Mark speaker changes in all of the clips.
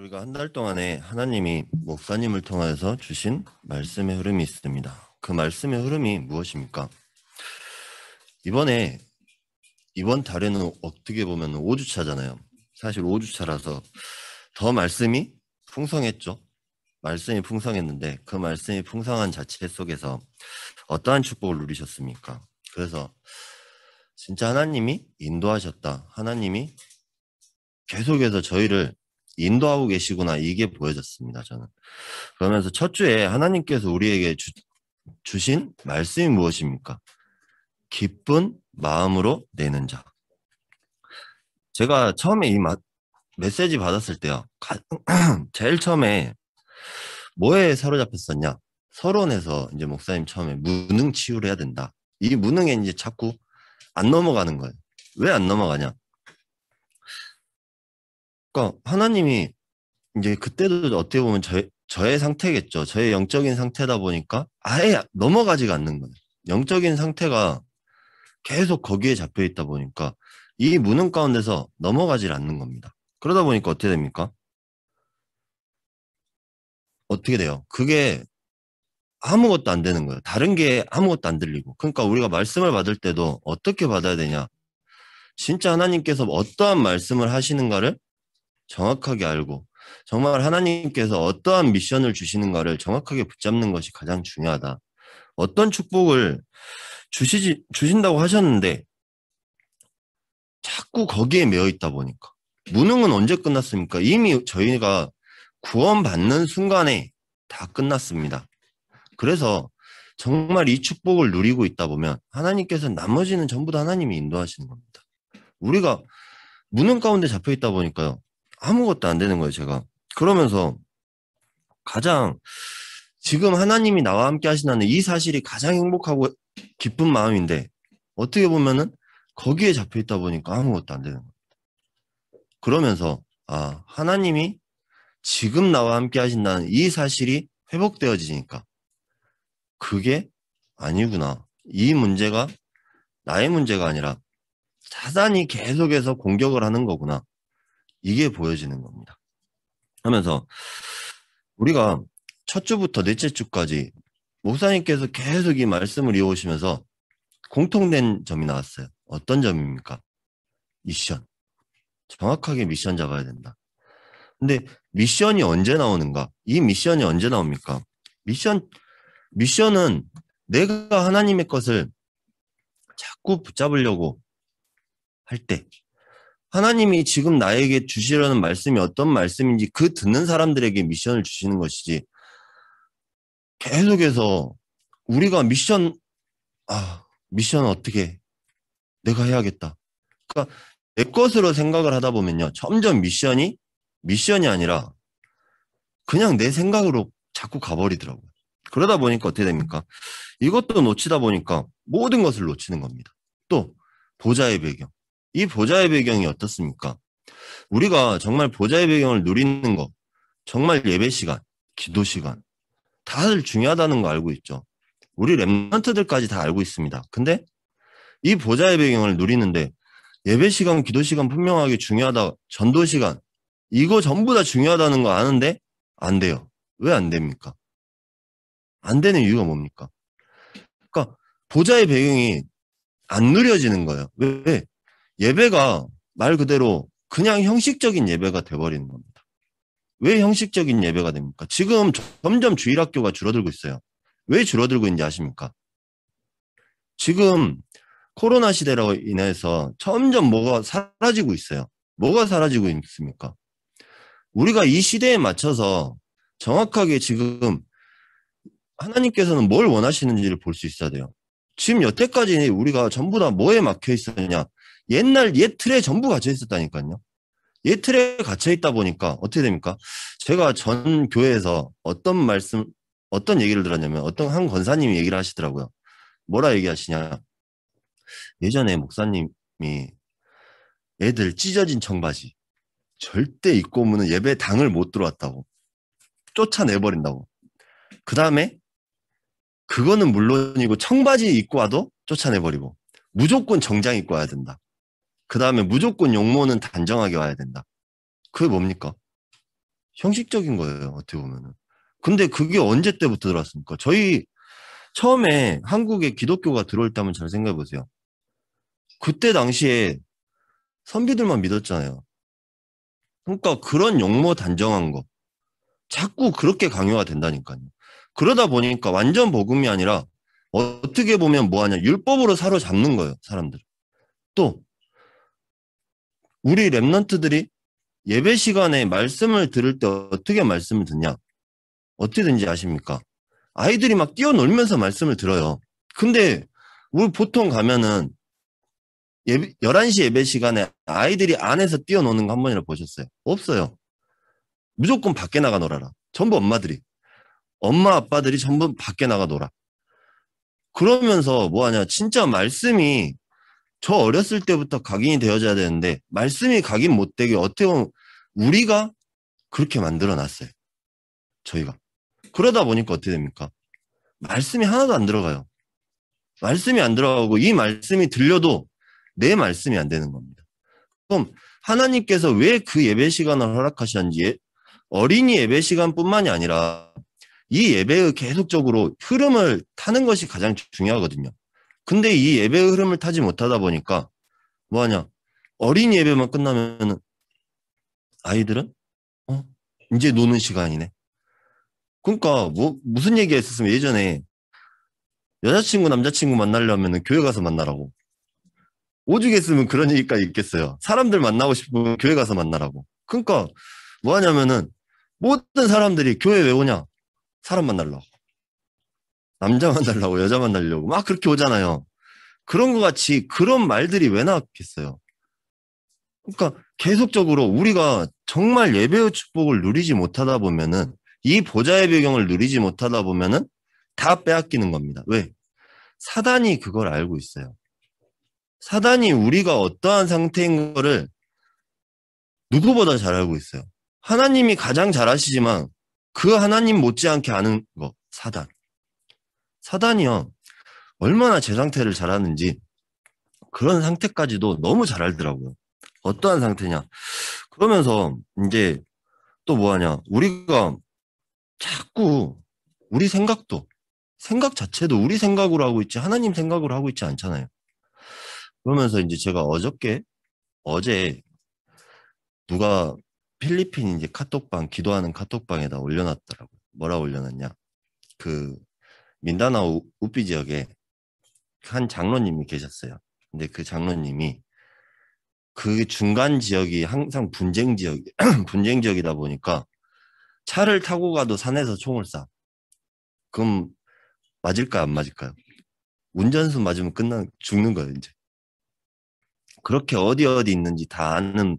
Speaker 1: 우리가 한 달 동안에 하나님이 목사님을 통해서 주신 말씀의 흐름이 있습니다. 그 말씀의 흐름이 무엇입니까? 이번 달에는 어떻게 보면 5주차잖아요. 사실 5주차라서 더 말씀이 풍성했죠. 말씀이 풍성했는데 그 말씀이 풍성한 자체 속에서 어떠한 축복을 누리셨습니까? 그래서 진짜 하나님이 인도하셨다. 하나님이 계속해서 저희를 인도하고 계시구나, 이게 보여졌습니다. 저는 그러면서 첫 주에 하나님께서 우리에게 주신 말씀이 무엇입니까? 기쁜 마음으로 내는 자. 제가 처음에 이 메시지 받았을 때요, 제일 처음에 뭐에 사로잡혔었냐? 서론에서 이제 목사님 처음에 무능 치유를 해야 된다. 이 무능에 이제 자꾸 안 넘어가는 거예요. 왜 안 넘어가냐? 그러니까 하나님이 이제 그때도 어떻게 보면 저의 상태겠죠. 저의 영적인 상태다 보니까 아예 넘어가지가 않는 거예요. 영적인 상태가 계속 거기에 잡혀 있다 보니까 이 무능 가운데서 넘어가질 않는 겁니다. 그러다 보니까 어떻게 됩니까? 어떻게 돼요? 그게 아무것도 안 되는 거예요. 다른 게 아무것도 안 들리고. 그러니까 우리가 말씀을 받을 때도 어떻게 받아야 되냐? 진짜 하나님께서 어떠한 말씀을 하시는가를 정확하게 알고, 정말 하나님께서 어떠한 미션을 주시는가를 정확하게 붙잡는 것이 가장 중요하다. 어떤 축복을 주신다고 하셨는데 자꾸 거기에 매여 있다 보니까. 무능은 언제 끝났습니까? 이미 저희가 구원받는 순간에 다 끝났습니다. 그래서 정말 이 축복을 누리고 있다 보면 하나님께서 나머지는 전부 다 하나님이 인도하시는 겁니다. 우리가 무능 가운데 잡혀 있다 보니까요, 아무것도 안 되는 거예요, 제가. 그러면서 가장 지금 하나님이 나와 함께 하신다는 이 사실이 가장 행복하고 기쁜 마음인데, 어떻게 보면은 거기에 잡혀 있다 보니까 아무것도 안 되는 거예요. 그러면서 하나님이 지금 나와 함께 하신다는 이 사실이 회복되어지니까 그게 아니구나. 이 문제가 나의 문제가 아니라 사단이 계속해서 공격을 하는 거구나. 이게 보여지는 겁니다. 하면서 우리가 첫 주부터 넷째 주까지 목사님께서 계속 이 말씀을 이어오시면서 공통된 점이 나왔어요. 어떤 점입니까? 미션. 정확하게 미션 잡아야 된다. 근데 미션이 언제 나오는가? 이 미션이 언제 나옵니까? 미션은 내가 하나님의 것을 자꾸 붙잡으려고 할 때, 하나님이 지금 나에게 주시려는 말씀이 어떤 말씀인지 그 듣는 사람들에게 미션을 주시는 것이지, 계속해서 우리가 미션 어떻게 내가 해야겠다. 그러니까 내 것으로 생각을 하다 보면요, 점점 미션이 아니라 그냥 내 생각으로 자꾸 가버리더라고요. 그러다 보니까 어떻게 됩니까? 이것도 놓치다 보니까 모든 것을 놓치는 겁니다. 또 보좌의 배경. 이 보좌의 배경이 어떻습니까? 우리가 정말 보좌의 배경을 누리는 거, 정말 예배 시간, 기도 시간, 다들 중요하다는 거 알고 있죠. 우리 랩런트들까지 다 알고 있습니다. 근데 이 보좌의 배경을 누리는데 예배 시간, 기도 시간 분명하게 중요하다, 전도 시간, 이거 전부 다 중요하다는 거 아는데 안 돼요. 왜 안 됩니까? 안 되는 이유가 뭡니까? 그러니까 보좌의 배경이 안 누려지는 거예요. 왜? 예배가 말 그대로 그냥 형식적인 예배가 돼버리는 겁니다. 왜 형식적인 예배가 됩니까? 지금 점점 주일학교가 줄어들고 있어요. 왜 줄어들고 있는지 아십니까? 지금 코로나 시대로 인해서 점점 뭐가 사라지고 있어요. 뭐가 사라지고 있습니까? 우리가 이 시대에 맞춰서 정확하게 지금 하나님께서는 뭘 원하시는지를 볼 수 있어야 돼요. 지금 여태까지 우리가 전부 다 뭐에 막혀 있었냐? 옛날 옛 틀에 전부 갇혀 있었다니까요. 옛 틀에 갇혀 있다 보니까 어떻게 됩니까? 제가 전 교회에서 어떤 얘기를 들었냐면, 어떤 한 권사님이 얘기를 하시더라고요. 뭐라 얘기하시냐? 예전에 목사님이 애들 찢어진 청바지 절대 입고 오면 예배 당을 못 들어왔다고, 쫓아내버린다고. 그 다음에 그거는 물론이고 청바지 입고 와도 쫓아내버리고, 무조건 정장 입고 와야 된다. 그 다음에 무조건 용모는 단정하게 와야 된다. 그게 뭡니까? 형식적인 거예요. 어떻게 보면은. 근데 그게 언제 때부터 들어왔습니까? 저희 처음에 한국에 기독교가 들어올 때 한번 잘 생각해 보세요. 그때 당시에 선비들만 믿었잖아요. 그러니까 그런 용모 단정한 거 자꾸 그렇게 강요가 된다니까요. 그러다 보니까 완전 복음이 아니라 어떻게 보면 뭐하냐 율법으로 사로잡는 거예요. 사람들. 또 우리 랩런트들이 예배 시간에 말씀을 들을 때 어떻게 말씀을 듣냐? 어떻게 듣는지 아십니까? 아이들이 막 뛰어놀면서 말씀을 들어요. 근데 우리 보통 가면은 11시 예배 시간에 아이들이 안에서 뛰어노는 거 한 번이나 보셨어요? 없어요. 무조건 밖에 나가 놀아라. 전부 엄마들이. 엄마, 아빠들이 전부 밖에 나가 놀아. 그러면서 뭐하냐. 진짜 말씀이 저 어렸을 때부터 각인이 되어져야 되는데 말씀이 각인 못 되게 어떻게 보면 우리가 그렇게 만들어 놨어요. 저희가. 그러다 보니까 어떻게 됩니까? 말씀이 하나도 안 들어가요. 말씀이 안 들어가고 이 말씀이 들려도 내 말씀이 안 되는 겁니다. 그럼 하나님께서 왜 그 예배 시간을 허락하셨는지 어린이 예배 시간뿐만이 아니라 이 예배의 계속적으로 흐름을 타는 것이 가장 중요하거든요. 근데 이 예배의 흐름을 타지 못하다 보니까 뭐하냐? 어린이 예배만 끝나면 아이들은 이제 노는 시간이네. 그러니까 뭐 무슨 얘기가 있었으면 예전에 여자친구 남자친구 만나려면 교회 가서 만나라고. 오죽했으면 그런 얘기까지 있겠어요. 사람들 만나고 싶으면 교회 가서 만나라고. 그러니까 뭐 하냐면은 모든 사람들이 교회 왜 오냐? 사람 만나려고. 남자 만나려고 여자 만나려고 막 그렇게 오잖아요. 그런 것 같이 그런 말들이 왜 나왔겠어요. 그러니까 계속적으로 우리가 정말 예배의 축복을 누리지 못하다 보면은 이 보좌의 배경을 누리지 못하다 보면은 다 빼앗기는 겁니다. 왜? 사단이 그걸 알고 있어요. 사단이 우리가 어떠한 상태인 거를 누구보다 잘 알고 있어요. 하나님이 가장 잘 아시지만 그 하나님 못지않게 아는 거, 사단. 사단이요. 얼마나 제 상태를 잘 아는지 그런 상태까지도 너무 잘 알더라고요. 어떠한 상태냐. 그러면서 이제 또 뭐하냐. 우리가 자꾸 우리 생각 자체도 우리 생각으로 하고 있지 하나님 생각으로 하고 있지 않잖아요. 그러면서 이제 제가 어제 누가 필리핀 이제 카톡방, 기도하는 카톡방에다 올려놨더라고요. 뭐라 올려놨냐. 그 민다나오 우피 지역에 한 장로님이 계셨어요. 근데 그 장로님이 그 중간 지역이 항상 분쟁 지역, 분쟁 지역이다 보니까 차를 타고 가도 산에서 총을 쏴. 그럼 맞을까요? 안 맞을까요? 운전수 맞으면 죽는 거예요, 이제. 그렇게 어디 있는지 다 아는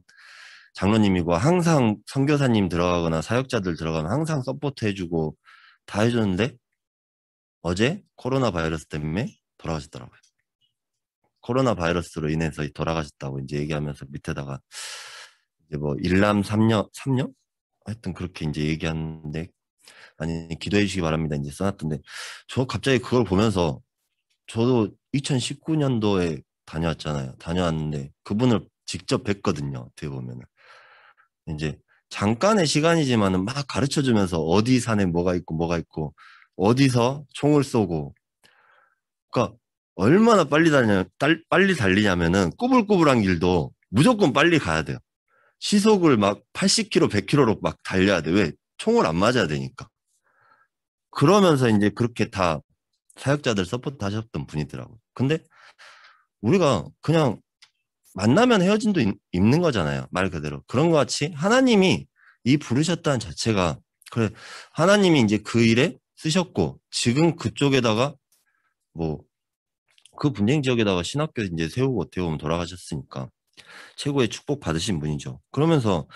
Speaker 1: 장로님이고 항상 선교사님 들어가거나 사역자들 들어가면 항상 서포트 해주고 다 해줬는데 어제 코로나 바이러스 때문에 돌아가셨더라고요. 코로나 바이러스로 인해서 돌아가셨다고 이제 얘기하면서 밑에다가 이제 뭐 일남 삼녀 하여튼 그렇게 이제 얘기하는데 아니 기도해 주시기 바랍니다 이제 써놨던데 저 갑자기 그걸 보면서 저도 2019년도에 다녀왔잖아요. 다녀왔는데 그분을 직접 뵀거든요. 어떻게 보면은 이제 잠깐의 시간이지만은 막 가르쳐 주면서 어디 산에 뭐가 있고 어디서 총을 쏘고 그러니까 얼마나 빨리 달리냐면은 꾸불꾸불한 길도 무조건 빨리 가야 돼요. 시속을 막 80km, 100km로 막 달려야 돼. 왜? 총을 안 맞아야 되니까. 그러면서 이제 그렇게 다 사역자들 서포트 하셨던 분이더라고요. 근데 우리가 그냥 만나면 헤어짐도 있는 거잖아요. 말 그대로. 그런 것 같이 하나님이 이 부르셨다는 자체가 그래 하나님이 이제 그 일에 쓰셨고 지금 그쪽에다가 뭐 그 분쟁 지역에다가 신학교 이제 세우고 어떻게 보면 돌아가셨으니까 최고의 축복 받으신 분이죠. 그러면서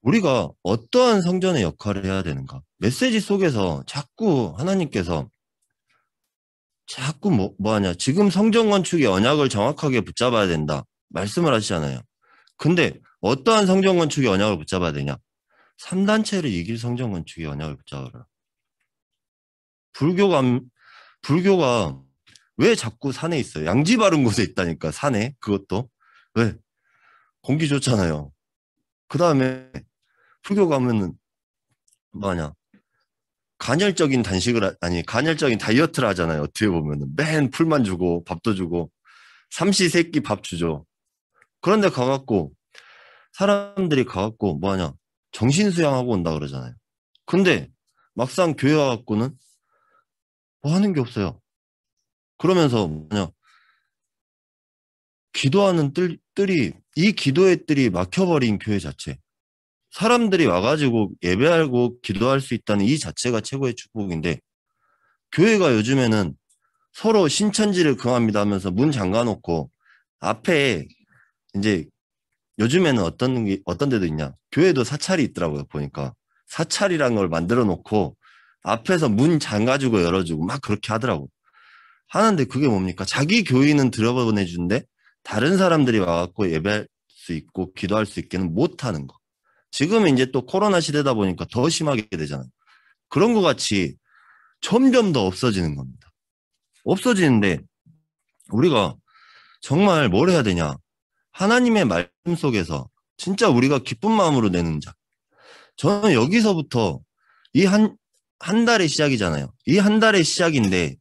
Speaker 1: 우리가 어떠한 성전의 역할을 해야 되는가? 메시지 속에서 자꾸 하나님께서 자꾸 뭐하냐? 지금 성전 건축의 언약을 정확하게 붙잡아야 된다. 말씀을 하시잖아요. 근데 어떠한 성전 건축의 언약을 붙잡아야 되냐? 3단체를 이길 성전 건축의 언약을 붙잡아라. 불교가 왜 자꾸 산에 있어요? 양지 바른 곳에 있다니까, 산에. 그것도. 왜? 공기 좋잖아요. 그 다음에 불교 가면은 뭐냐, 간헐적인 간헐적인 다이어트를 하잖아요. 어떻게 보면은. 맨 풀만 주고, 밥도 주고, 삼시세끼 밥 주죠. 그런데 사람들이 가갖고, 정신수양하고 온다 그러잖아요. 근데 막상 교회 와갖고는 뭐 하는 게 없어요. 그러면서 기도하는 이 기도의 뜰이 막혀버린 교회 자체. 사람들이 와가지고 예배하고 기도할 수 있다는 이 자체가 최고의 축복인데, 교회가 요즘에는 서로 신천지를 금합니다 하면서 문 잠가놓고, 앞에 이제 요즘에는 어떤 데도 있냐. 교회도 사찰이 있더라고요, 보니까. 사찰이란 걸 만들어 놓고, 앞에서 문 잠가주고 열어주고 막 그렇게 하더라고. 하는데 그게 뭡니까? 자기 교인은 들어보내주는데, 다른 사람들이 와갖고 예배할 수 있고, 기도할 수 있게는 못 하는 거. 지금은 이제 또 코로나 시대다 보니까 더 심하게 되잖아요. 그런 것 같이 점점 더 없어지는 겁니다. 없어지는데 우리가 정말 뭘 해야 되냐? 하나님의 말씀 속에서 진짜 우리가 기쁜 마음으로 내는 자. 저는 여기서부터 이 한 달의 시작이잖아요. 이 한 달의 시작인데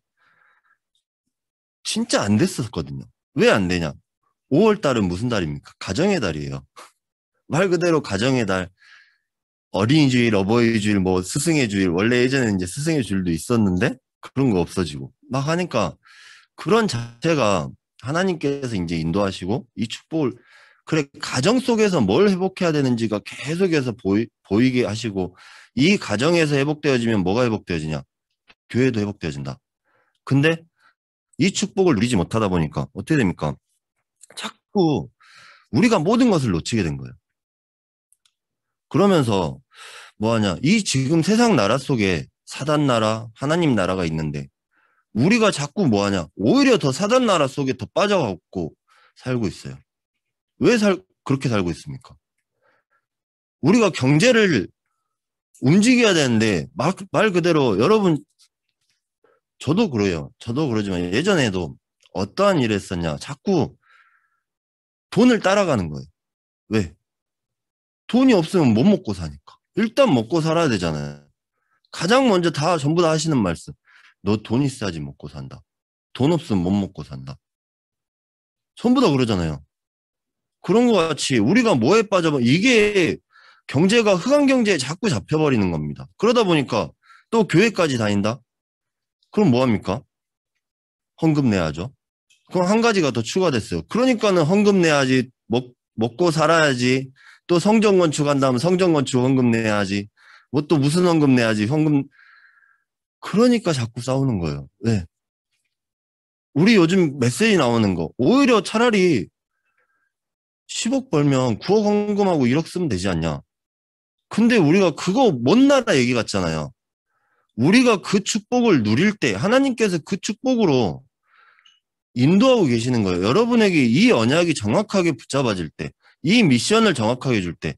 Speaker 1: 진짜 안 됐었거든요. 왜 안 되냐? 5월 달은 무슨 달입니까? 가정의 달이에요. 말 그대로 가정의 달. 어린이주일, 어버이주일, 뭐 스승의 주일. 원래 예전에는 이제 스승의 주일도 있었는데 그런 거 없어지고 막 하니까 그런 자체가 하나님께서 이제 인도하시고 이 축복을 그래 가정 속에서 뭘 회복해야 되는지가 계속해서 보이게 하시고 이 가정에서 회복되어지면 뭐가 회복되어지냐? 교회도 회복되어진다. 근데 이 축복을 누리지 못하다 보니까 어떻게 됩니까? 자꾸 우리가 모든 것을 놓치게 된 거예요. 그러면서 뭐하냐? 이 지금 세상 나라 속에 사단 나라, 하나님 나라가 있는데 우리가 자꾸 뭐하냐? 오히려 더 사단 나라 속에 더 빠져갖고 살고 있어요. 왜 그렇게 살고 있습니까? 우리가 경제를 움직여야 되는데 말 그대로 여러분 저도 그래요. 저도 그러지만 예전에도 어떠한 일을 했었냐? 자꾸 돈을 따라가는 거예요. 왜? 돈이 없으면 못 먹고 사니까. 일단 먹고 살아야 되잖아요. 가장 먼저 전부 다 하시는 말씀. 너 돈 있어야지 먹고 산다. 돈 없으면 못 먹고 산다. 전부 다 그러잖아요. 그런 것 같이 우리가 뭐에 이게 경제가 흑암 경제에 자꾸 잡혀버리는 겁니다. 그러다 보니까 또 교회까지 다닌다? 그럼 뭐 합니까? 헌금 내야죠. 그럼 한 가지가 더 추가됐어요. 그러니까는 헌금 내야지, 먹고 살아야지, 또 성전 건축한다면 성전 건축 헌금 내야지, 뭐 또 무슨 헌금 내야지, 그러니까 자꾸 싸우는 거예요. 왜? 우리 요즘 메시지 나오는 거, 오히려 차라리 10억 벌면 9억 헌금하고 1억 쓰면 되지 않냐? 근데 우리가 그거 먼 나라 얘기 같잖아요. 우리가 그 축복을 누릴 때 하나님께서 그 축복으로 인도하고 계시는 거예요. 여러분에게 이 언약이 정확하게 붙잡아질 때, 이 미션을 정확하게 줄 때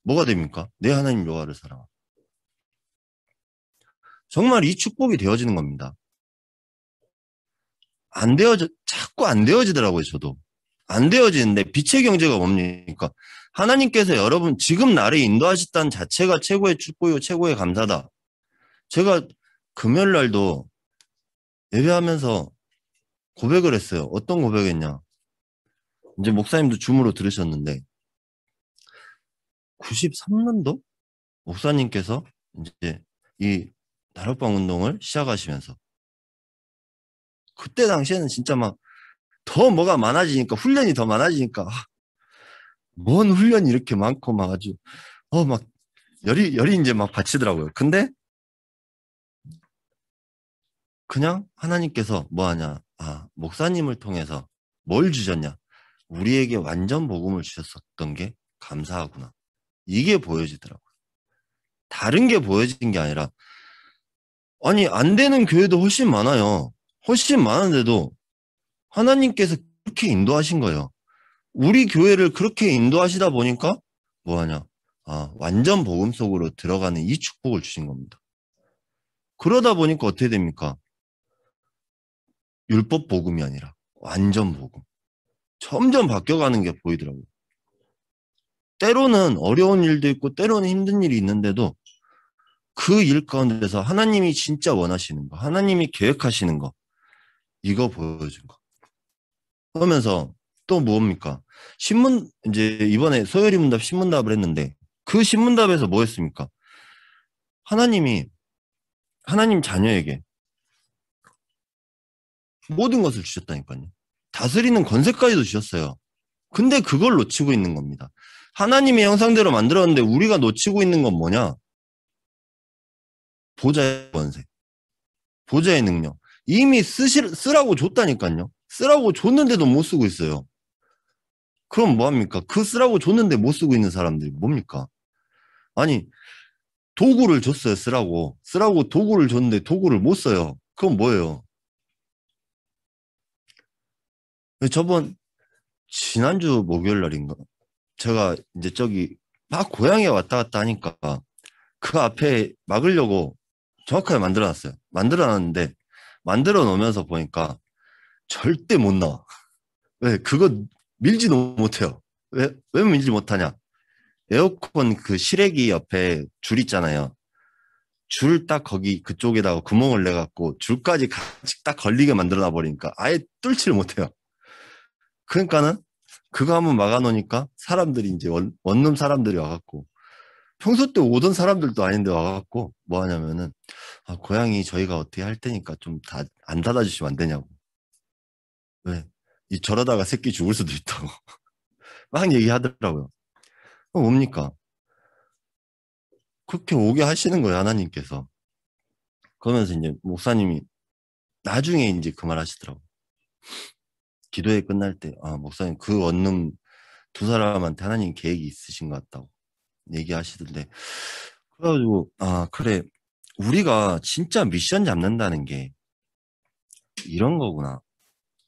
Speaker 1: 뭐가 됩니까? 내 하나님 여호와를 사랑하. 정말 이 축복이 되어지는 겁니다. 자꾸 안 되어지더라고요, 저도. 안 되어지는데 빛의 경제가 뭡니까? 하나님께서 여러분 지금 나를 인도하셨다는 자체가 최고의 축복이고 최고의 감사다. 제가 금요일 날도 예배하면서 고백을 했어요. 어떤 고백했냐? 이제 목사님도 줌으로 들으셨는데 93년도 목사님께서 이제 이 다락방 운동을 시작하시면서 그때 당시에는 진짜 막 더 뭐가 많아지니까 훈련이 더 많아지니까 뭔 훈련이 이렇게 많고 막 아주 막 열이 이제 막 받치더라고요. 근데 그냥 하나님께서 뭐 하냐? 목사님을 통해서 뭘 주셨냐? 우리에게 완전 복음을 주셨었던 게 감사하구나. 이게 보여지더라고요. 다른 게 보여진 게 아니라 아니 안 되는 교회도 훨씬 많아요. 훨씬 많은데도 하나님께서 그렇게 인도하신 거예요. 우리 교회를 그렇게 인도하시다 보니까 뭐 하냐? 완전 복음 속으로 들어가는 이 축복을 주신 겁니다. 그러다 보니까 어떻게 됩니까? 율법 복음이 아니라 완전 복음. 점점 바뀌어가는 게 보이더라고요. 때로는 어려운 일도 있고 때로는 힘든 일이 있는데도 그 일 가운데서 하나님이 진짜 원하시는 거, 하나님이 계획하시는 거, 이거 보여준 거. 그러면서 또 뭡니까? 이제 이번에 소요리 문답 신문답을 했는데 그 신문답에서 뭐 했습니까? 하나님이 하나님 자녀에게 모든 것을 주셨다니까요. 다스리는 권세까지도 주셨어요. 근데 그걸 놓치고 있는 겁니다. 하나님의 형상대로 만들었는데 우리가 놓치고 있는 건 뭐냐? 보좌의 권세, 보좌의 능력. 이미 쓰라고 줬다니까요. 쓰라고 줬는데도 못 쓰고 있어요. 그럼 뭐합니까? 그 쓰라고 줬는데 못 쓰고 있는 사람들이 뭡니까? 아니, 도구를 줬어요, 쓰라고. 쓰라고 도구를 줬는데 도구를 못 써요. 그건 뭐예요? 지난주 목요일 날인가? 제가 이제 저기 막 고향에 왔다 갔다 하니까 그 앞에 막으려고 정확하게 만들어 놨어요. 만들어 놨는데 만들어 놓으면서 보니까 절대 못 나와. 왜? 그거 밀지도 못해요. 왜 밀지 못하냐? 에어컨 그 실외기 옆에 줄 있잖아요. 줄 딱 거기 그쪽에다가 구멍을 내갖고 줄까지 같이 딱 걸리게 만들어 놔버리니까 아예 뚫지를 못해요. 그러니까는 그거 한번 막아놓으니까 사람들이 이제 원룸 사람들이 와갖고 평소 때 오던 사람들도 아닌데 와갖고 뭐 하냐면은 고양이 저희가 어떻게 할 테니까 좀 안 닫아주시면 안 되냐고. 왜? 저러다가 새끼 죽을 수도 있다고 막 얘기하더라고요. 뭡니까? 그렇게 오게 하시는 거예요, 하나님께서. 그러면서 이제 목사님이 나중에 이제 그 말 하시더라고요. 기도회 끝날 때, 목사님 그 원룸 두 사람한테 하나님 계획이 있으신 것 같다고 얘기하시던데. 그래가지고, 그래. 우리가 진짜 미션 잡는다는 게 이런 거구나.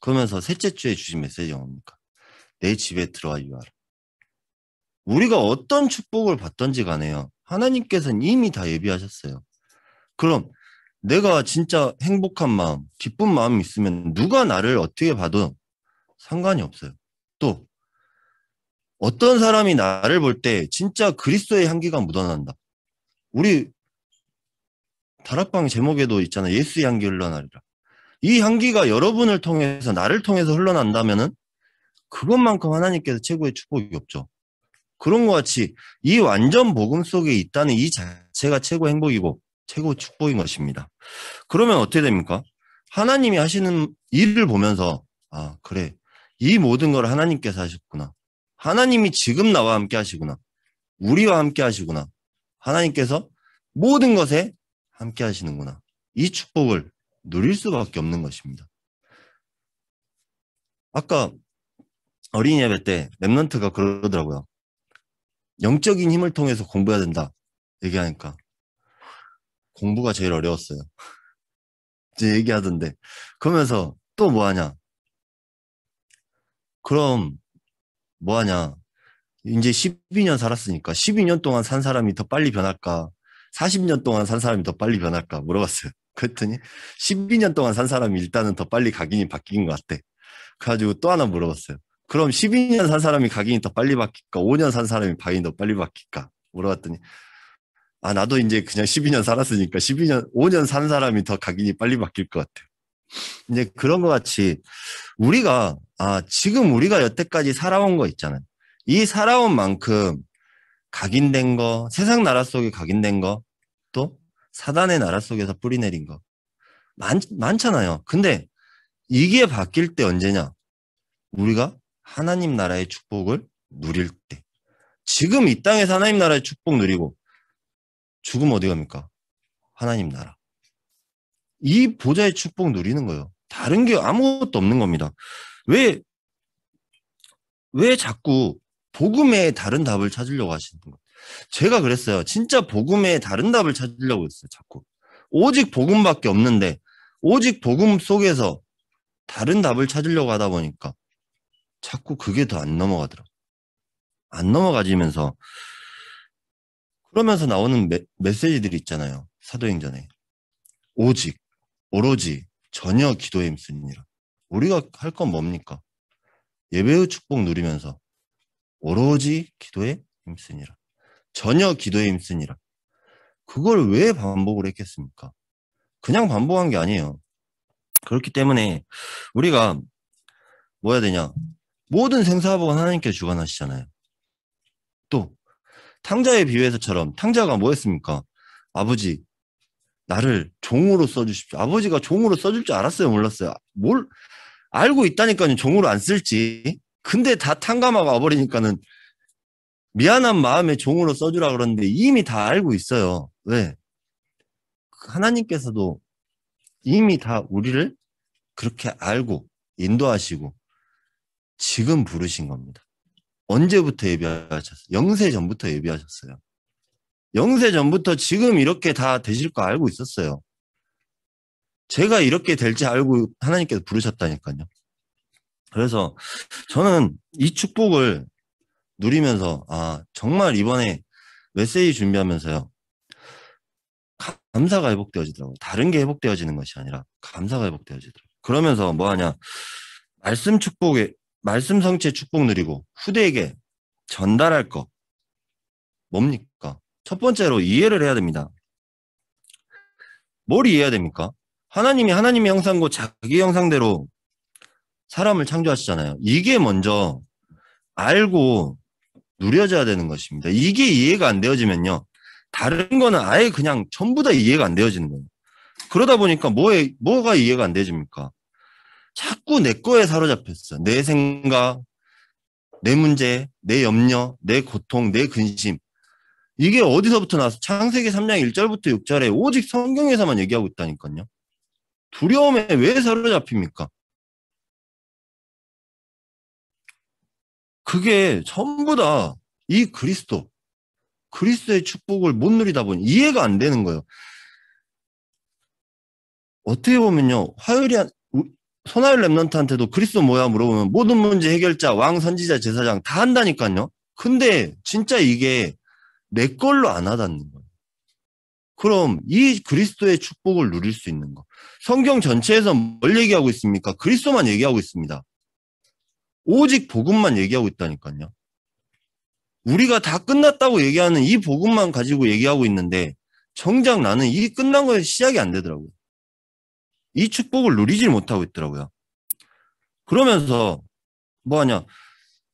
Speaker 1: 그러면서 셋째 주에 주신 메시지가 뭡니까? 내 집에 들어와 유하라. 우리가 어떤 축복을 받던지 간에요. 하나님께서는 이미 다 예비하셨어요. 그럼 내가 진짜 행복한 마음, 기쁜 마음이 있으면 누가 나를 어떻게 봐도 상관이 없어요. 또 어떤 사람이 나를 볼 때 진짜 그리스도의 향기가 묻어난다. 우리 다락방 제목에도 있잖아요. 예수의 향기 흘러나리라. 이 향기가 여러분을 통해서 나를 통해서 흘러난다면은 그것만큼 하나님께서 최고의 축복이 없죠. 그런 것 같이 이 완전 복음 속에 있다는 이 자체가 최고 행복이고 최고 축복인 것입니다. 그러면 어떻게 됩니까? 하나님이 하시는 일을 보면서 그래. 이 모든 걸 하나님께서 하셨구나. 하나님이 지금 나와 함께 하시구나. 우리와 함께 하시구나. 하나님께서 모든 것에 함께 하시는구나. 이 축복을 누릴 수밖에 없는 것입니다. 아까 어린이 예배 때 랩런트가 그러더라고요. 영적인 힘을 통해서 공부해야 된다. 얘기하니까 공부가 제일 어려웠어요. 이제 얘기하던데. 그러면서 또 뭐 하냐? 그럼 뭐 하냐? 이제 12년 살았으니까 12년 동안 산 사람이 더 빨리 변할까? 40년 동안 산 사람이 더 빨리 변할까? 물어봤어요. 그랬더니 12년 동안 산 사람이 일단은 더 빨리 각인이 바뀐 것 같대. 그래가지고 또 하나 물어봤어요. 그럼 12년 산 사람이 각인이 더 빨리 바뀔까? 5년 산 사람이 각인이 더 빨리 바뀔까? 물어봤더니 나도 이제 그냥 12년 살았으니까 5년 산 사람이 더 각인이 빨리 바뀔 것 같아요. 이제 그런 것 같이 지금 우리가 여태까지 살아온 거 있잖아요. 이 살아온 만큼 각인된 거, 세상 나라 속에 각인된 거, 또 사단의 나라 속에서 뿌리내린 거 많잖아요. 근데 이게 바뀔 때 언제냐? 우리가 하나님 나라의 축복을 누릴 때. 지금 이 땅에서 하나님 나라의 축복 누리고 죽으면 어디 갑니까? 하나님 나라. 이 보좌의 축복 누리는 거예요. 다른 게 아무것도 없는 겁니다. 왜 자꾸 복음의 다른 답을 찾으려고 하시는 거예요? 제가 그랬어요. 진짜 복음의 다른 답을 찾으려고 했어요. 자꾸. 오직 복음밖에 없는데 오직 복음 속에서 다른 답을 찾으려고 하다 보니까 자꾸 그게 더 안 넘어가더라고요. 안 넘어가지면서 그러면서 나오는 메시지들이 있잖아요. 사도행전에. 오직, 오로지, 전혀 기도에 힘쓰니라. 우리가 할 건 뭡니까? 예배의 축복 누리면서 오로지 기도에 힘쓰니라. 전혀 기도에 힘쓰니라. 그걸 왜 반복을 했겠습니까? 그냥 반복한 게 아니에요. 그렇기 때문에 우리가 뭐 해야 되냐? 모든 생사복은 하나님께서 주관하시잖아요. 또 탕자의 비유에서처럼 탕자가 뭐 했습니까? 아버지, 나를 종으로 써주십시오. 아버지가 종으로 써줄 줄 알았어요? 몰랐어요? 뭘 알고 있다니까요. 종으로 안 쓸지. 근데 다 탕감하고 와버리니까는 미안한 마음에 종으로 써주라 그러는데 이미 다 알고 있어요. 왜? 하나님께서도 이미 다 우리를 그렇게 알고 인도하시고 지금 부르신 겁니다. 언제부터 예비하셨어요? 영세 전부터 예비하셨어요. 영세 전부터 지금 이렇게 다 되실 거 알고 있었어요. 제가 이렇게 될지 알고 하나님께서 부르셨다니까요. 그래서 저는 이 축복을 누리면서 정말 이번에 메시지 준비하면서요. 감사가 회복되어지더라고요. 다른 게 회복되어지는 것이 아니라 감사가 회복되어지더라고요. 그러면서 뭐 하냐? 말씀 성취의 축복 누리고 후대에게 전달할 거 뭡니까? 첫 번째로 이해를 해야 됩니다. 뭘 이해해야 됩니까? 하나님이 하나님의 형상고 자기 형상대로 사람을 창조하시잖아요. 이게 먼저 알고 누려져야 되는 것입니다. 이게 이해가 안 되어지면요. 다른 거는 아예 그냥 전부 다 이해가 안 되어지는 거예요. 그러다 보니까 뭐가 이해가 안 되집니까? 자꾸 내 거에 사로잡혔어. 내 생각, 내 문제, 내 염려, 내 고통, 내 근심. 이게 어디서부터 나서 창세기 3장 1절부터 6절에 오직 성경에서만 얘기하고 있다니까요. 두려움에 왜 사로잡힙니까? 그게 전부 다 이 그리스도의 축복을 못 누리다 보니 이해가 안 되는 거예요. 어떻게 보면요. 소나일 랩런트한테도 그리스도 뭐야 물어보면 모든 문제 해결자, 왕, 선지자, 제사장 다 한다니까요. 근데 진짜 이게 내 걸로 안 하다는 거예요. 그럼 이 그리스도의 축복을 누릴 수 있는 거. 성경 전체에서 뭘 얘기하고 있습니까? 그리스도만 얘기하고 있습니다. 오직 복음만 얘기하고 있다니까요. 우리가 다 끝났다고 얘기하는 이 복음만 가지고 얘기하고 있는데 정작 나는 이 끝난 거에 시작이 안 되더라고요. 이 축복을 누리질 못하고 있더라고요. 그러면서 뭐하냐?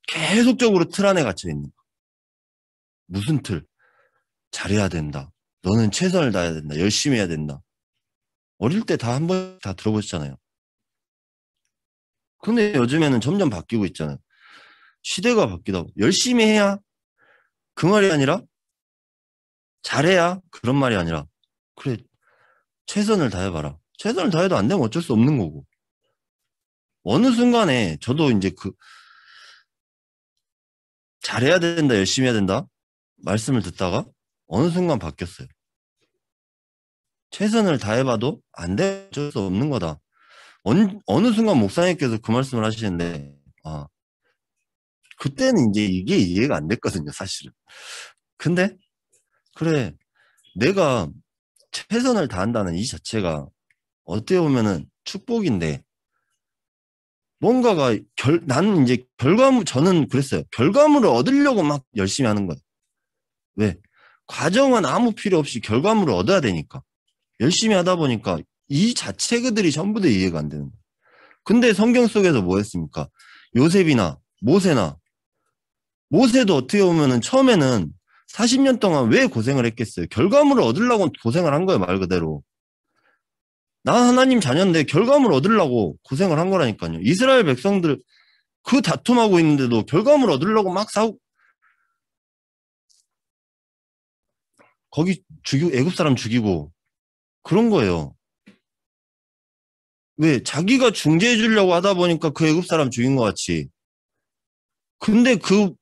Speaker 1: 계속적으로 틀 안에 갇혀 있는 거. 무슨 틀? 잘해야 된다. 너는 최선을 다해야 된다. 열심히 해야 된다. 어릴 때 다 한 번 다 들어보셨잖아요. 근데 요즘에는 점점 바뀌고 있잖아요. 시대가 바뀌다. 열심히 해야 그 말이 아니라 잘해야 그런 말이 아니라 그래 최선을 다해봐라. 최선을 다해도 안 되면 어쩔 수 없는 거고. 어느 순간에 저도 이제 잘해야 된다, 열심히 해야 된다 말씀을 듣다가 어느 순간 바뀌었어요. 최선을 다해봐도 안 돼, 어쩔 수 없는 거다. 어느 순간 목사님께서 그 말씀을 하시는데 그때는 이제 이게 이해가 안 됐거든요, 사실은. 근데 그래 내가 최선을 다한다는 이 자체가 어떻게 보면은 축복인데 뭔가가 나는 이제 저는 그랬어요. 결과물을 얻으려고 막 열심히 하는 거예요. 왜? 과정은 아무 필요 없이 결과물을 얻어야 되니까. 열심히 하다 보니까 이 자체들이 전부 다 이해가 안 되는 거예요. 근데 성경 속에서 뭐 했습니까? 요셉이나 모세도 어떻게 보면은 처음에는 40년 동안 왜 고생을 했겠어요? 결과물을 얻으려고 고생을 한 거예요, 말 그대로. 나 하나님 자녀인데 결과물 얻으려고 고생을 한 거라니까요. 이스라엘 백성들 그 다툼하고 있는데도 결과물 얻으려고 막 거기 애굽 사람 죽이고 그런 거예요. 왜? 자기가 중재해 주려고 하다 보니까 그 애굽 사람 죽인 것 같이. 근데 그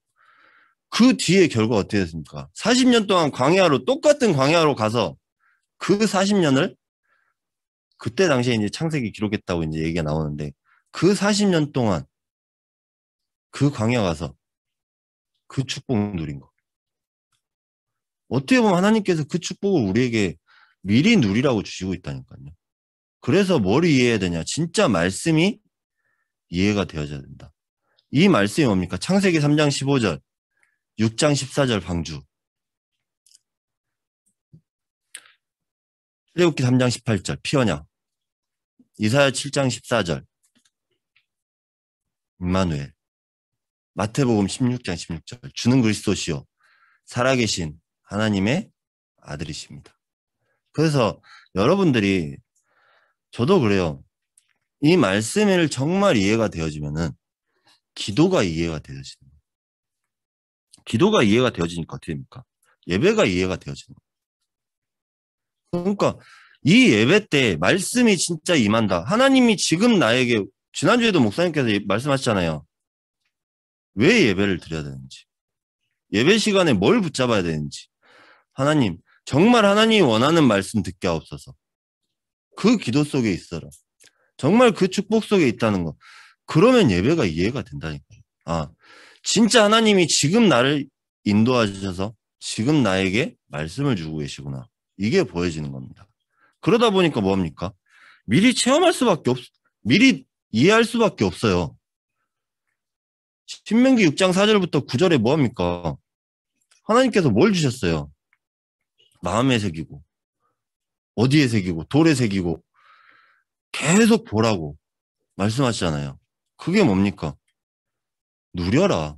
Speaker 1: 뒤에 결과 어떻게 됐습니까? 40년 동안 똑같은 광야로 가서 그 40년을 그때 당시에 이제 창세기 기록했다고 이제 얘기가 나오는데 그 40년 동안 그 광야 가서 그 축복 누린 거. 어떻게 보면 하나님께서 그 축복을 우리에게 미리 누리라고 주시고 있다니까요. 그래서 뭘 이해해야 되냐? 진짜 말씀이 이해가 되어져야 된다. 이 말씀이 뭡니까? 창세기 3장 15절, 6장 14절 방주. 출애굽기 3장 18절 피언약, 이사야 7장 14절 임마누엘, 마태복음 16장 16절 주는 그리스도시요 살아계신 하나님의 아들이십니다. 그래서 여러분들이, 저도 그래요. 이 말씀을 정말 이해가 되어지면은 기도가 이해가 되어지는 거예요. 기도가 이해가 되어지니까 어떻게 됩니까? 예배가 이해가 되어지는 거예요. 그러니까 이 예배 때 말씀이 진짜 임한다. 하나님이 지금 나에게, 지난주에도 목사님께서 말씀하셨잖아요. 왜 예배를 드려야 되는지, 예배 시간에 뭘 붙잡아야 되는지, 하나님, 정말 하나님이 원하는 말씀 듣게 하옵소서. 그 기도 속에 있어라. 정말 그 축복 속에 있다는 거. 그러면 예배가 이해가 된다니까요. 아, 진짜 하나님이 지금 나를 인도하셔서 지금 나에게 말씀을 주고 계시구나. 이게 보여지는 겁니다. 그러다 보니까 뭐합니까? 미리 체험할 수밖에 미리 이해할 수밖에 없어요. 신명기 6장 4절부터 9절에 뭐합니까? 하나님께서 뭘 주셨어요? 마음에 새기고, 어디에 새기고, 돌에 새기고, 계속 보라고 말씀하시잖아요. 그게 뭡니까? 누려라.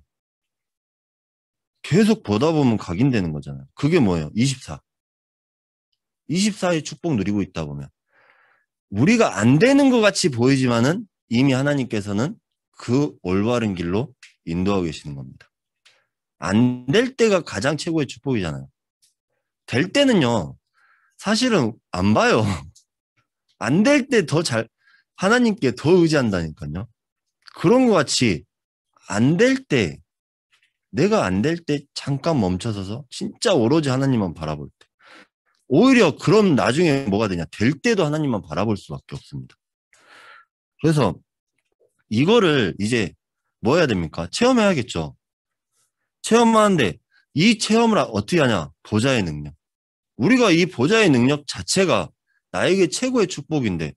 Speaker 1: 계속 보다 보면 각인되는 거잖아요. 그게 뭐예요? 24. 24의 축복 누리고 있다 보면. 우리가 안 되는 것 같이 보이지만은 이미 하나님께서는 그 올바른 길로 인도하고 계시는 겁니다. 안 될 때가 가장 최고의 축복이잖아요. 될 때는요, 사실은 안 봐요. 안 될 때 더 하나님께 더 의지한다니까요. 그런 것 같이 안 될 때, 내가 안 될 때 잠깐 멈춰서서 진짜 오로지 하나님만 바라볼 때. 오히려 그럼 나중에 뭐가 되냐. 될 때도 하나님만 바라볼 수밖에 없습니다. 그래서 이거를 이제 뭐 해야 됩니까? 체험해야겠죠. 체험하는데 이 체험을 어떻게 하냐? 보좌의 능력. 우리가 이 보좌의 능력 자체가 나에게 최고의 축복인데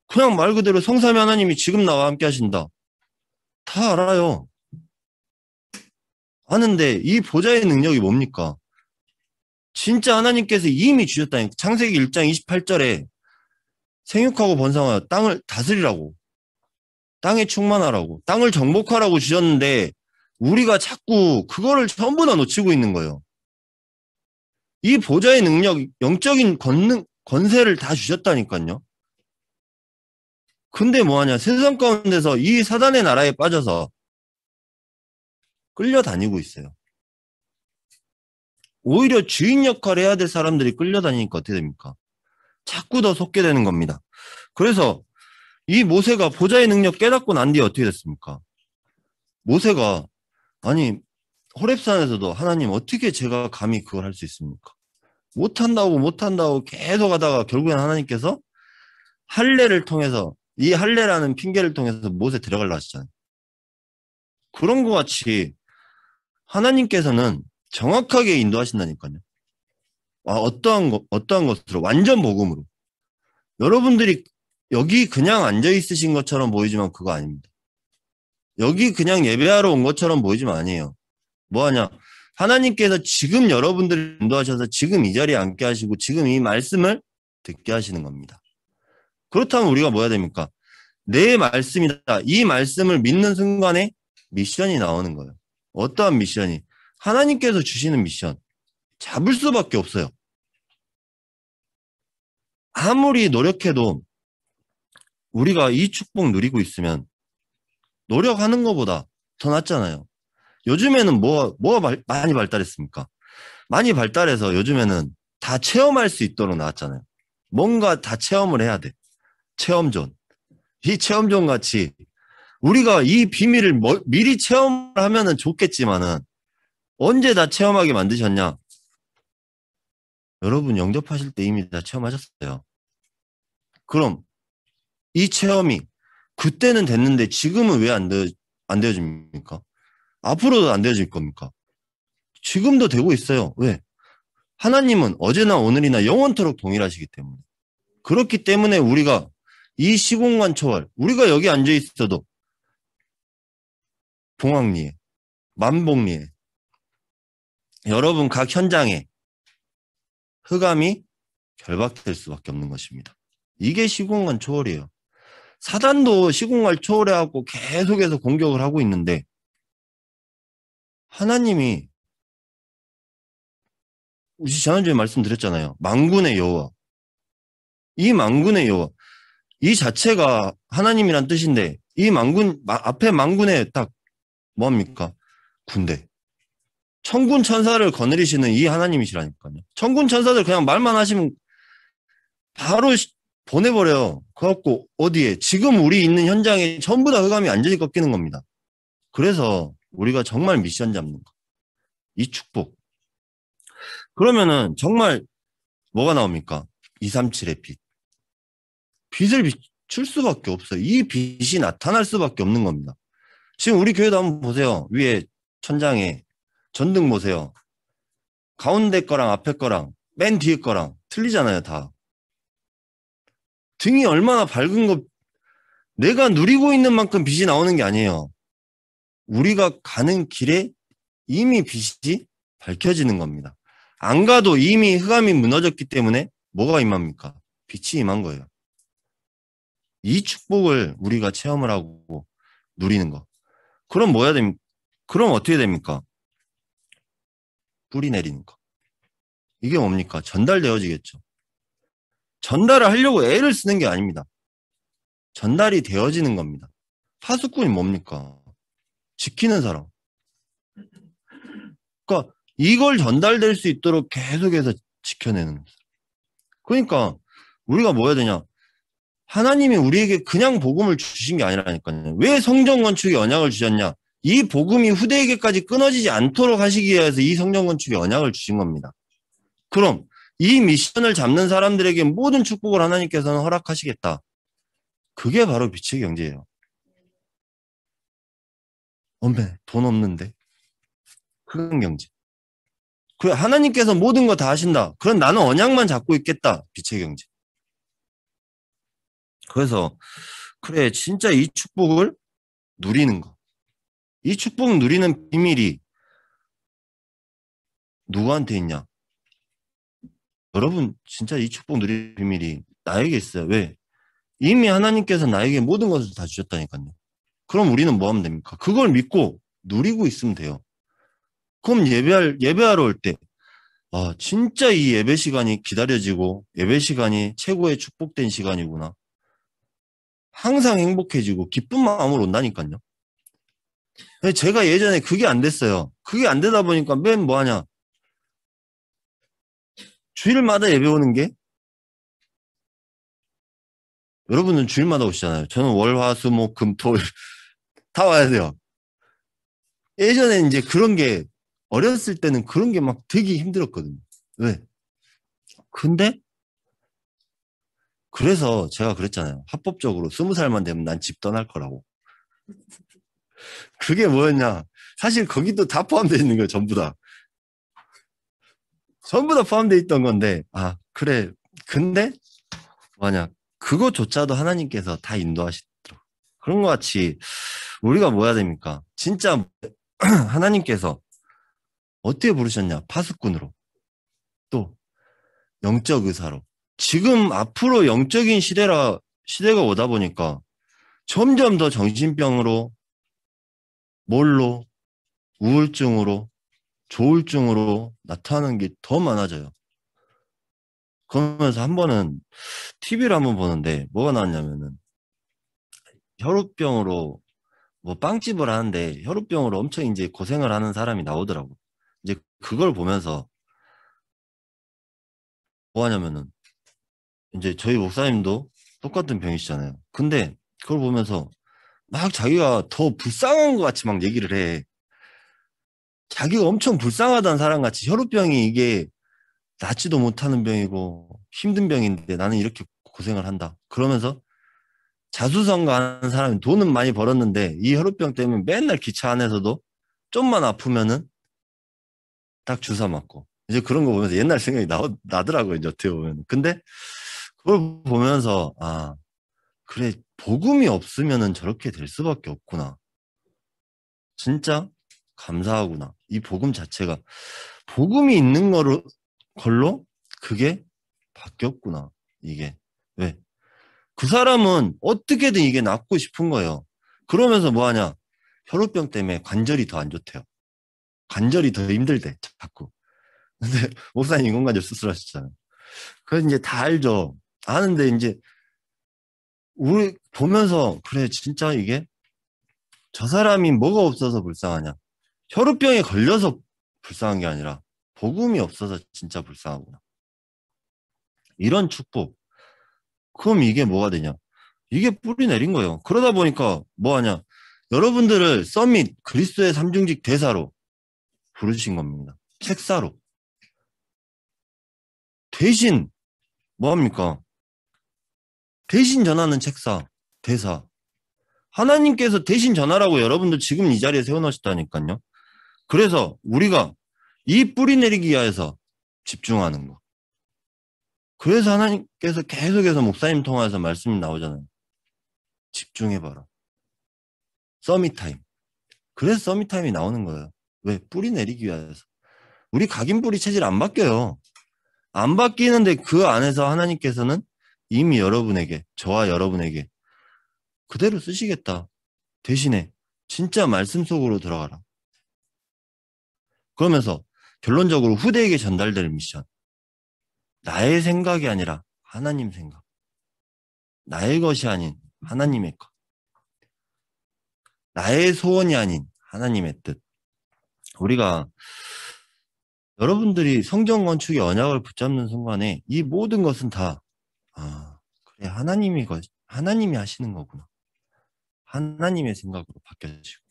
Speaker 1: 그냥 말 그대로 성삼위 하나님이 지금 나와 함께 하신다. 다 알아요. 아는데 이 보좌의 능력이 뭡니까? 진짜 하나님께서 이미 주셨다니. 창세기 1장 28절에 생육하고 번성하여 땅을 다스리라고, 땅에 충만하라고, 땅을 정복하라고 주셨는데 우리가 자꾸 그거를 전부 다 놓치고 있는 거예요. 이 보좌의 능력, 영적인 권세를 다 주셨다니까요. 근데 뭐하냐? 세상 가운데서 이 사단의 나라에 빠져서 끌려다니고 있어요. 오히려 주인 역할을 해야 될 사람들이 끌려다니니까 어떻게 됩니까? 자꾸 더 속게 되는 겁니다. 그래서 이 모세가 보좌의 능력 깨닫고 난 뒤에 어떻게 됐습니까? 모세가, 아니, 호렙산에서도 하나님 어떻게 제가 감히 그걸 할 수 있습니까? 못한다고 계속 하다가 결국엔 하나님께서 할례를 통해서, 이 할례라는 핑계를 통해서 모세 들어가려고 하시잖아요. 그런 것 같이 하나님께서는 정확하게 인도하신다니까요. 어떠한 것으로, 완전 복음으로. 여러분들이 여기 그냥 앉아 있으신 것처럼 보이지만 그거 아닙니다. 여기 그냥 예배하러 온 것처럼 보이지만 아니에요. 뭐하냐? 하나님께서 지금 여러분들을 인도하셔서 지금 이 자리에 앉게 하시고 지금 이 말씀을 듣게 하시는 겁니다. 그렇다면 우리가 뭐 해야 됩니까? 내 말씀이다. 이 말씀을 믿는 순간에 미션이 나오는 거예요. 어떠한 미션이? 하나님께서 주시는 미션. 잡을 수밖에 없어요. 아무리 노력해도 우리가 이 축복 누리고 있으면 노력하는 것보다 더 낫잖아요. 요즘에는 뭐가 많이 발달했습니까? 많이 발달해서 요즘에는 다 체험할 수 있도록 나왔잖아요. 뭔가 다 체험을 해야 돼. 체험존. 이 체험존 같이 우리가 이 비밀을 미리 체험을 하면은 좋겠지만은 언제 다 체험하게 만드셨냐? 여러분 영접하실 때 이미 다 체험하셨어요. 그럼 이 체험이 그때는 됐는데 지금은 왜 안 되어집니까? 앞으로도 안 되어질 겁니까? 지금도 되고 있어요. 왜? 하나님은 어제나 오늘이나 영원토록 동일하시기 때문에. 그렇기 때문에 우리가 이 시공간 초월, 우리가 여기 앉아 있어도 봉황리에, 만복리에, 여러분 각 현장에 흑암이 결박될 수밖에 없는 것입니다. 이게 시공간 초월이에요. 사단도 시공간 초월해갖고 계속해서 공격을 하고 있는데 하나님이 지난주에 말씀드렸잖아요. 만군의 여호와. 이 만군의 여호와. 이 자체가 하나님이란 뜻인데 이 만군 앞에 만군에 딱 뭐합니까? 군대. 천군 천사를 거느리시는 이 하나님이시라니까요. 천군 천사들 그냥 말만 하시면 바로 보내버려요. 그래갖고 어디에 지금 우리 있는 현장에 전부 다 흑암이 완전히 꺾이는 겁니다. 그래서 우리가 정말 미션 잡는 거. 이 축복. 그러면은 정말 뭐가 나옵니까? 237의 빛. 빛을 비출 수밖에 없어요. 이 빛이 나타날 수밖에 없는 겁니다. 지금 우리 교회도 한번 보세요. 위에 천장에 전등 보세요. 가운데 거랑 앞에 거랑 맨 뒤에 거랑 틀리잖아요, 다. 등이 얼마나 밝은 거, 내가 누리고 있는 만큼 빛이 나오는 게 아니에요. 우리가 가는 길에 이미 빛이 밝혀지는 겁니다. 안 가도 이미 흑암이 무너졌기 때문에 뭐가 임합니까? 빛이 임한 거예요. 이 축복을 우리가 체험을 하고 누리는 거. 그럼 뭐야 됩니까? 그럼 어떻게 됩니까? 뿌리 내리는 거. 이게 뭡니까? 전달되어지겠죠. 전달을 하려고 애를 쓰는 게 아닙니다. 전달이 되어지는 겁니다. 파수꾼이 뭡니까? 지키는 사람. 그러니까 이걸 전달될 수 있도록 계속해서 지켜내는 거예요. 그러니까 우리가 뭐 해야 되냐? 하나님이 우리에게 그냥 복음을 주신 게 아니라니까요. 왜 성전 건축에 언약을 주셨냐? 이 복음이 후대에게까지 끊어지지 않도록 하시기 위해서 이 성전 건축에 언약을 주신 겁니다. 그럼 이 미션을 잡는 사람들에게 모든 축복을 하나님께서는 허락하시겠다. 그게 바로 빛의 경제예요. 엄매 돈 없는데 큰 경제. 그래 하나님께서 모든 거 다 하신다. 그럼 나는 언약만 잡고 있겠다. 빛의 경제. 그래서 그래 진짜 이 축복을 누리는 거. 이 축복 누리는 비밀이 누구한테 있냐? 여러분 진짜 이 축복 누리는 비밀이 나에게 있어요. 왜? 이미 하나님께서 나에게 모든 것을 다 주셨다니까요. 그럼 우리는 뭐 하면 됩니까? 그걸 믿고 누리고 있으면 돼요. 그럼 예배하러 올 때, 아, 진짜 이 예배 시간이 기다려지고 예배 시간이 최고의 축복된 시간이구나. 항상 행복해지고 기쁜 마음으로 온다니까요. 제가 예전에 그게 안 됐어요. 그게 안 되다 보니까 맨 뭐 하냐. 주일마다 예배 오는 게 여러분은 주일마다 오시잖아요. 저는 월, 화, 수, 목, 금, 토, 일 다 와야 돼요. 예전에 이제 그런 게 어렸을 때는 그런 게 막 되게 힘들었거든요. 왜? 근데 그래서 제가 그랬잖아요. 합법적으로 20살만 되면 난 집 떠날 거라고. 그게 뭐였냐? 사실 거기도 다 포함되어 있는 거예요. 전부 다. 전부 다 포함되어 있던 건데 아 그래. 근데 뭐냐? 그거조차도 하나님께서 다 인도하시더라고요. 그런 것 같이 우리가 뭐 해야 됩니까? 진짜 하나님께서 어떻게 부르셨냐? 파수꾼으로. 또 영적 의사로. 지금 앞으로 영적인 시대가 오다 보니까 점점 더 정신병으로, 뭘로, 우울증으로, 조울증으로 나타나는 게 더 많아져요. 그러면서 한 번은 TV를 한번 보는데 뭐가 나왔냐면은 혈우병으로 뭐 빵집을 하는데 혈우병으로 엄청 이제 고생을 하는 사람이 나오더라고. 이제 그걸 보면서 뭐 하냐면은 이제 저희 목사님도 똑같은 병이시잖아요. 근데 그걸 보면서 막 자기가 더 불쌍한 것 같이 막 얘기를 해. 자기가 엄청 불쌍하다는 사람 같이 혈우병이 이게 낫지도 못하는 병이고 힘든 병인데 나는 이렇게 고생을 한다. 그러면서 자수성가하는 사람이 돈은 많이 벌었는데 이 혈우병 때문에 맨날 기차 안에서도 좀만 아프면은 딱 주사 맞고 이제 그런 거 보면서 옛날 생각이 나더라고요. 이제 어떻게 보면. 근데 그걸 보면서 아 그래 복음이 없으면은 저렇게 될 수밖에 없구나. 진짜 감사하구나. 이 복음 자체가 복음이 있는 걸로 그게 바뀌었구나. 이게. 왜? 그 사람은 어떻게든 이게 낫고 싶은 거예요. 그러면서 뭐 하냐? 혈우병 때문에 관절이 더 안 좋대요. 관절이 더 힘들대, 자꾸. 근데 목사님 인공관절 수술하셨잖아요. 그래서 이제 다 알죠. 아는데 이제 우리 보면서 그래 진짜 이게 저 사람이 뭐가 없어서 불쌍하냐. 혈우병에 걸려서 불쌍한 게 아니라 복음이 없어서 진짜 불쌍하구나. 이런 축복. 그럼 이게 뭐가 되냐? 이게 뿌리 내린 거예요. 그러다 보니까 뭐 하냐? 여러분들을 서밋 그리스도의 삼중직 대사로 부르신 겁니다. 책사로. 대신 뭐 합니까? 대신 전하는 책사, 대사. 하나님께서 대신 전하라고 여러분들 지금 이 자리에 세워놓으셨다니까요. 그래서 우리가 이 뿌리 내리기 위해서 집중하는 거. 그래서 하나님께서 계속해서 목사님 통해서 말씀이 나오잖아요. 집중해봐라. 서밋타임. 그래서 서밋타임이 나오는 거예요. 왜? 뿌리 내리기 위해서. 우리 각인 뿌리 체질 안 바뀌어요. 안 바뀌는데 그 안에서 하나님께서는 이미 여러분에게, 저와 여러분에게 그대로 쓰시겠다. 대신에 진짜 말씀 속으로 들어가라. 그러면서 결론적으로 후대에게 전달될 미션. 나의 생각이 아니라 하나님 생각. 나의 것이 아닌 하나님의 것. 나의 소원이 아닌 하나님의 뜻. 우리가 여러분들이 성경 건축의 언약을 붙잡는 순간에 이 모든 것은 다 그래 하나님이 하시는 거구나. 하나님의 생각으로 바뀌어지고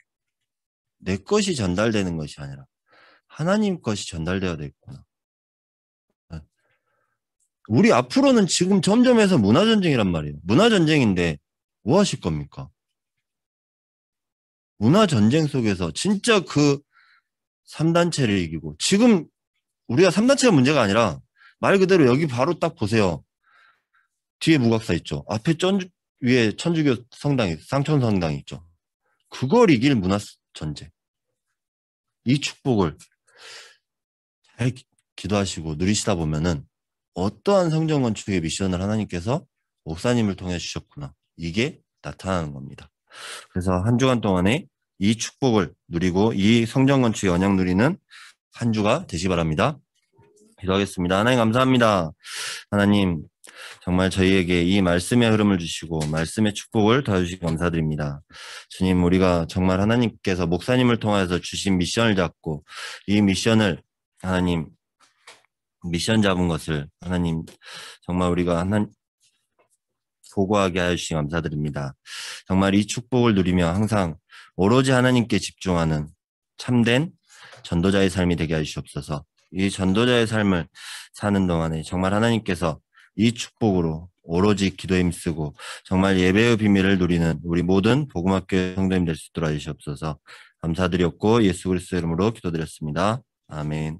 Speaker 1: 내 것이 전달되는 것이 아니라 하나님 것이 전달되어야 되겠구나. 우리 앞으로는 지금 점점 해서 문화전쟁이란 말이에요. 문화전쟁인데 뭐 하실 겁니까? 문화전쟁 속에서 진짜 그 3단체를 이기고 지금 우리가 3단체가 문제가 아니라 말 그대로 여기 바로 딱 보세요. 뒤에 무각사 있죠. 앞에 위에 천주교 성당이 상천 성당이 있죠. 그걸 이길 문화전쟁. 이 축복을 잘 기도하시고 누리시다 보면은 어떠한 성전 건축의 미션을 하나님께서 목사님을 통해 주셨구나. 이게 나타나는 겁니다. 그래서 한 주간 동안에 이 축복을 누리고 이 성전 건축의 언약 누리는 한 주가 되시 바랍니다. 기도하겠습니다. 하나님 감사합니다. 하나님 정말 저희에게 이 말씀의 흐름을 주시고 말씀의 축복을 더해주시기 감사드립니다. 주님 우리가 정말 하나님께서 목사님을 통해서 주신 미션을 잡고 이 미션을 하나님 미션 잡은 것을 하나님 정말 우리가 하나님 소고하게 하여 주시기 감사드립니다. 정말 이 축복을 누리며 항상 오로지 하나님께 집중하는 참된 전도자의 삶이 되게 하시옵소서. 이 전도자의 삶을 사는 동안에 정말 하나님께서 이 축복으로 오로지 기도에 힘쓰고 정말 예배의 비밀을 누리는 우리 모든 복음학교 성도님 될 수 있도록 해주시옵소서. 감사드렸고 예수 그리스도의 이름으로 기도드렸습니다. 아멘.